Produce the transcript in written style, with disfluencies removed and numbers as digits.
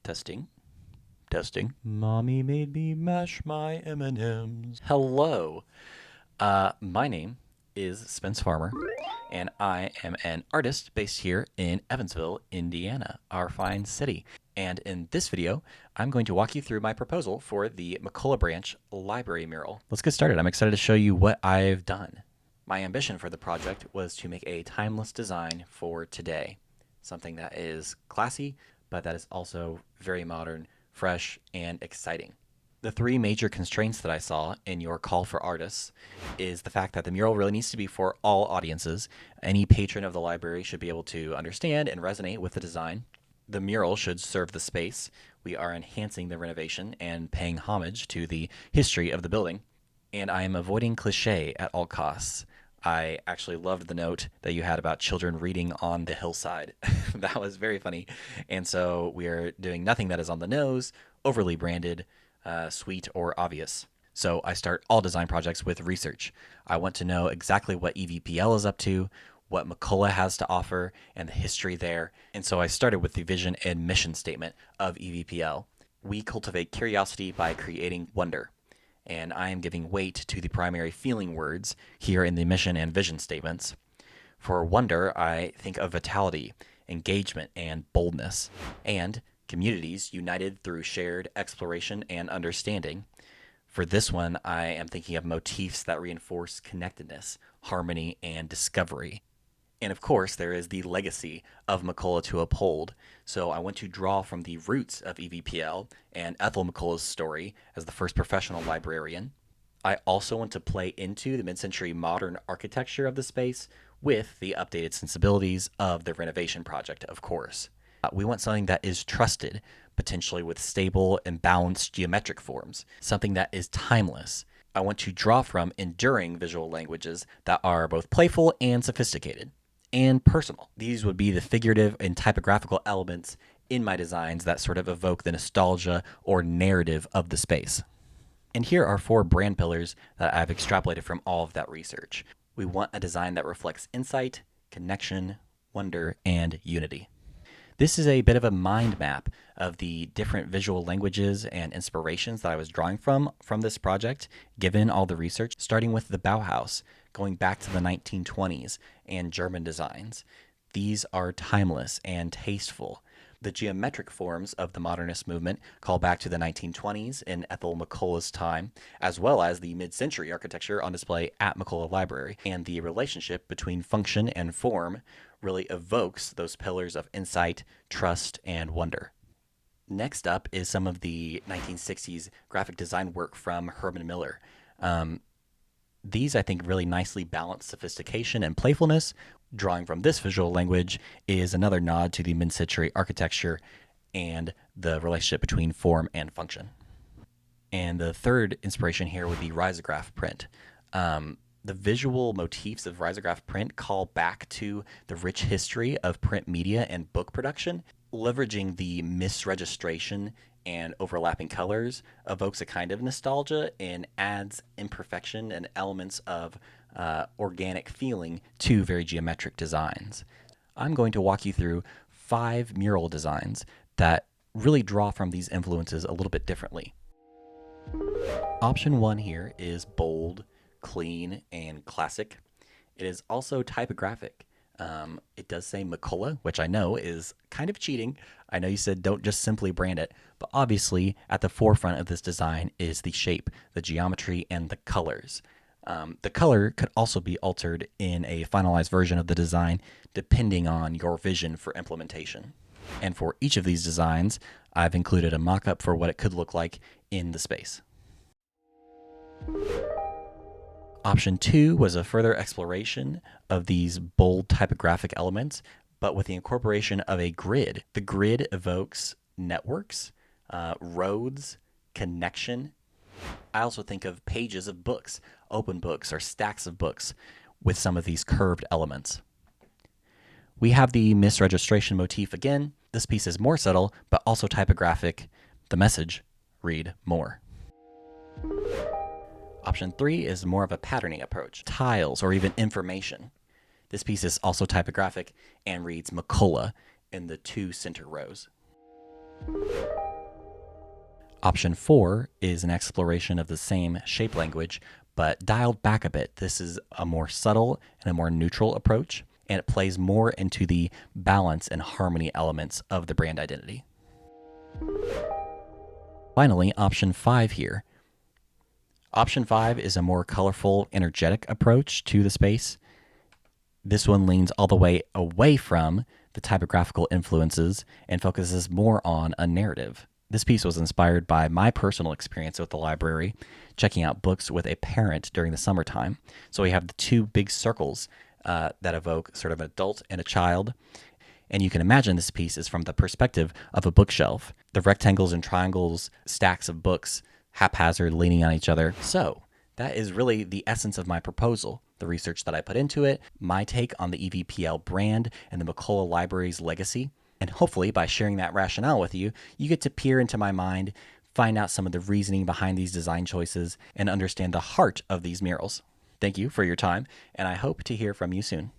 Testing. Testing. Mommy made me mash my M&Ms. Hello. My name is Spence Farmer, and I am an artist based here in Evansville, Indiana, our fine city. And in this video, I'm going to walk you through my proposal for the McCollough Branch Library mural. Let's get started. I'm excited to show you what I've done. My ambition for the project was to make a timeless design for today, something that is classy, but that is also very modern, fresh, and exciting. The three major constraints that I saw in your call for artists is the fact that the mural really needs to be for all audiences. Any patron of the library should be able to understand and resonate with the design. The mural should serve the space. We are enhancing the renovation and paying homage to the history of the building. And I am avoiding cliche at all costs. I actually loved the note that you had about children reading on the hillside. That was very funny. And so we are doing nothing that is on the nose, overly branded, sweet, or obvious. So I start all design projects with research. I want to know exactly what EVPL is up to, what McCollough has to offer, and the history there. And so I started with the vision and mission statement of EVPL. We cultivate curiosity by creating wonder. And I am giving weight to the primary feeling words here in the mission and vision statements. For wonder, I think of vitality, engagement, and boldness, and communities united through shared exploration and understanding. For this one, I am thinking of motifs that reinforce connectedness, harmony, and discovery. And of course, there is the legacy of McCollough to uphold. So I want to draw from the roots of EVPL and Ethel McCollough's story as the first professional librarian. I also want to play into the mid-century modern architecture of the space with the updated sensibilities of the renovation project, of course. We want something that is trusted, potentially with stable and balanced geometric forms, something that is timeless. I want to draw from enduring visual languages that are both playful and sophisticated and personal. These would be the figurative and typographical elements in my designs that sort of evoke the nostalgia or narrative of the space. And here are 4 brand pillars that I've extrapolated from all of that research. We want a design that reflects insight, connection, wonder, and unity. This is a bit of a mind map of the different visual languages and inspirations that I was drawing from this project, given all the research, starting with the Bauhaus, going back to the 1920s, and German designs. These are timeless and tasteful. The geometric forms of the modernist movement call back to the 1920s in Ethel McCollough's time, as well as the mid-century architecture on display at McCollough Library. And the relationship between function and form really evokes those pillars of insight, trust, and wonder. Next up is some of the 1960s graphic design work from Herman Miller. These, I think, really nicely balance sophistication and playfulness. Drawing from this visual language is another nod to the mid-century architecture and the relationship between form and function. And the third inspiration here would be risograph print. The visual motifs of risograph print call back to the rich history of print media and book production. Leveraging the misregistration and overlapping colors evokes a kind of nostalgia and adds imperfection and elements of organic feeling to very geometric designs. I'm going to walk you through 5 mural designs that really draw from these influences a little bit differently. Option 1 here is bold, clean, and classic. It is also typographic. It does say McCollough, which I know is kind of cheating. I know you said don't just simply brand it, but obviously at the forefront of this design is the shape, the geometry, and the colors. The color could also be altered in a finalized version of the design depending on your vision for implementation. And for each of these designs, I've included a mock-up for what it could look like in the space. Option 2 was a further exploration of these bold typographic elements, but with the incorporation of a grid. The grid evokes networks, roads, connection. I also think of pages of books, open books, or stacks of books with some of these curved elements. We have the misregistration motif again. This piece is more subtle, but also typographic. The message, read more. Option 3 is more of a patterning approach, tiles, or even information. This piece is also typographic and reads McCollough in the 2 center rows. Option 4 is an exploration of the same shape language, but dialed back a bit. This is a more subtle and a more neutral approach, and it plays more into the balance and harmony elements of the brand identity. Finally, option 5 here. Option 5 is a more colorful, energetic approach to the space. This one leans all the way away from the typographical influences and focuses more on a narrative. This piece was inspired by my personal experience with the library, checking out books with a parent during the summertime. So we have the two big circles that evoke sort of an adult and a child. And you can imagine this piece is from the perspective of a bookshelf. The rectangles and triangles, stacks of books, haphazard, leaning on each other. So that is really the essence of my proposal, the research that I put into it, my take on the EVPL brand and the McCollough Library's legacy. And hopefully, by sharing that rationale with you, you get to peer into my mind, find out some of the reasoning behind these design choices, and understand the heart of these murals. Thank you for your time, and I hope to hear from you soon.